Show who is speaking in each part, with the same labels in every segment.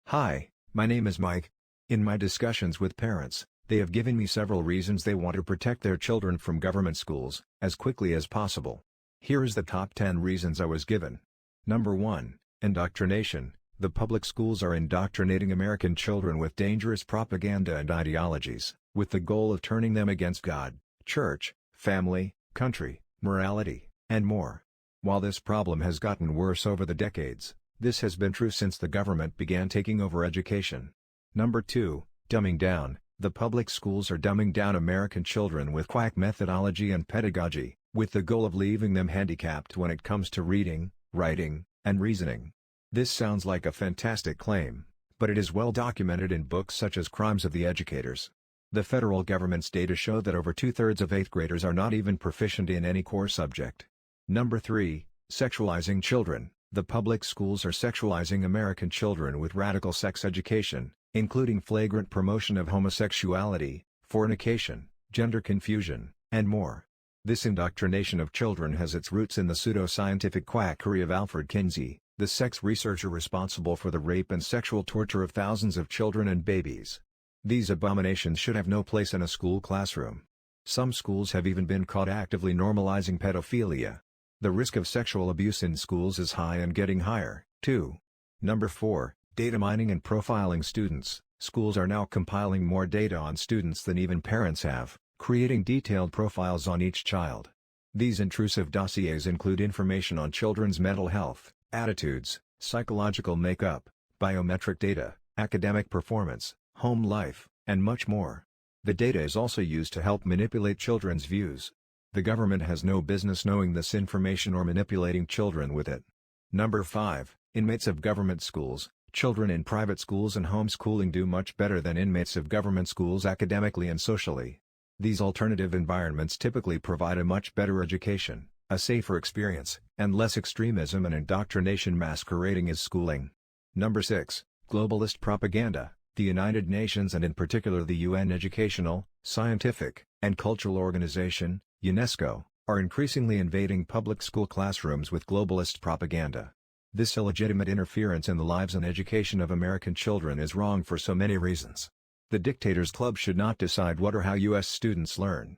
Speaker 1: Hi, my name is Mike. In my discussions with parents, they have given me several reasons they want to protect their children from government schools, as quickly as possible. Here is the top 10 reasons I was given. Number 1. Indoctrination. The public schools are indoctrinating American children with dangerous propaganda and ideologies, with the goal of turning them against God, church, family, country, morality, and more. While this problem has gotten worse over the decades, this has been true since the government began taking over education. Number 2. Dumbing down. The public schools are dumbing down American children with quack methodology and pedagogy, with the goal of leaving them handicapped when it comes to reading, writing, and reasoning. This sounds like a fantastic claim, but it is well documented in books such as Crimes of the Educators. The federal government's data show that over 2/3 of 8th graders are not even proficient in any core subject. Number 3. Sexualizing children. The public schools are sexualizing American children with radical sex education, including flagrant promotion of homosexuality, fornication, gender confusion, and more. This indoctrination of children has its roots in the pseudo-scientific quackery of Alfred Kinsey, the sex researcher responsible for the rape and sexual torture of thousands of children and babies. These abominations should have no place in a school classroom. Some schools have even been caught actively normalizing pedophilia. The risk of sexual abuse in schools is high and getting higher, too. Number 4. Data mining and profiling students. Schools are now compiling more data on students than even parents have, creating detailed profiles on each child. These intrusive dossiers include information on children's mental health, attitudes, psychological makeup, biometric data, academic performance, home life, and much more. The data is also used to help manipulate children's views. The government has no business knowing this information or manipulating children with it. Number 5. Inmates of government schools. Children in private schools and homeschooling do much better than inmates of government schools academically and socially. These alternative environments typically provide a much better education, a safer experience, and less extremism and indoctrination masquerading as schooling. Number 6. Globalist propaganda. The United Nations and in particular the UN Educational, Scientific, and Cultural Organization, UNESCO, are increasingly invading public school classrooms with globalist propaganda. This illegitimate interference in the lives and education of American children is wrong for so many reasons. The Dictators Club should not decide what or how U.S. students learn.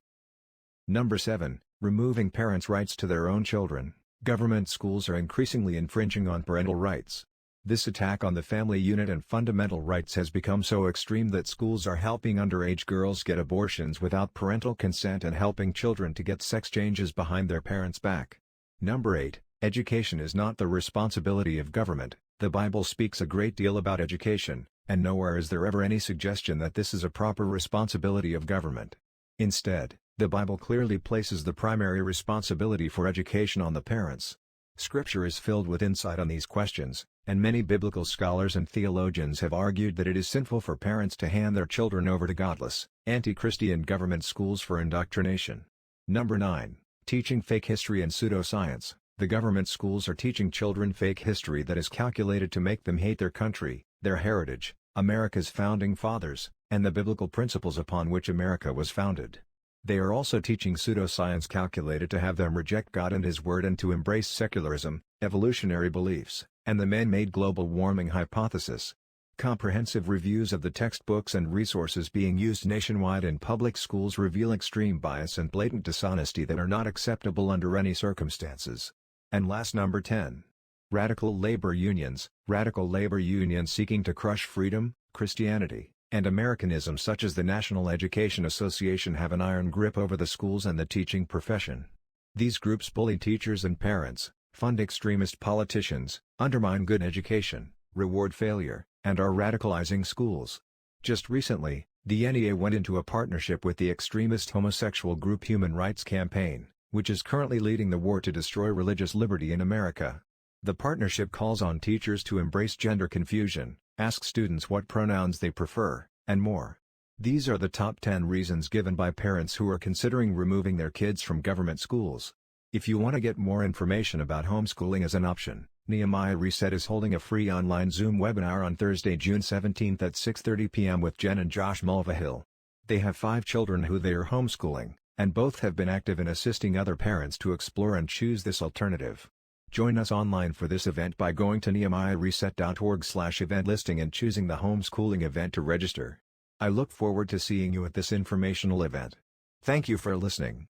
Speaker 1: Number 7. Removing parents' rights to their own children. Government schools are increasingly infringing on parental rights. This attack on the family unit and fundamental rights has become so extreme that schools are helping underage girls get abortions without parental consent and helping children to get sex changes behind their parents' back. Number 8. Education is not the responsibility of government. The Bible speaks a great deal about education, and nowhere is there ever any suggestion that this is a proper responsibility of government. Instead, the Bible clearly places the primary responsibility for education on the parents. Scripture is filled with insight on these questions, and many biblical scholars and theologians have argued that it is sinful for parents to hand their children over to godless, anti-Christian government schools for indoctrination. Number 9. Teaching fake history and pseudoscience. The government schools are teaching children fake history that is calculated to make them hate their country, their heritage, America's founding fathers, and the biblical principles upon which America was founded. They are also teaching pseudoscience calculated to have them reject God and His Word and to embrace secularism, evolutionary beliefs, and the man-made global warming hypothesis. Comprehensive reviews of the textbooks and resources being used nationwide in public schools reveal extreme bias and blatant dishonesty that are not acceptable under any circumstances. And last, number 10. Radical labor unions. Radical labor unions seeking to crush freedom, Christianity, and Americanism such as the National Education Association have an iron grip over the schools and the teaching profession. These groups bully teachers and parents, fund extremist politicians, undermine good education, reward failure, and are radicalizing schools. Just recently, the NEA went into a partnership with the extremist homosexual group Human Rights Campaign, which is currently leading the war to destroy religious liberty in America. The partnership calls on teachers to embrace gender confusion, ask students what pronouns they prefer, and more. These are the top 10 reasons given by parents who are considering removing their kids from government schools. If you want to get more information about homeschooling as an option, Nehemiah Reset is holding a free online Zoom webinar on Thursday, June 17 at 6:30 p.m. with Jen and Josh Mulvihill. They have 5 children who they are homeschooling, and both have been active in assisting other parents to explore and choose this alternative. Join us online for this event by going to nehemiahreset.org/event listing and choosing the homeschooling event to register. I look forward to seeing you at this informational event. Thank you for listening.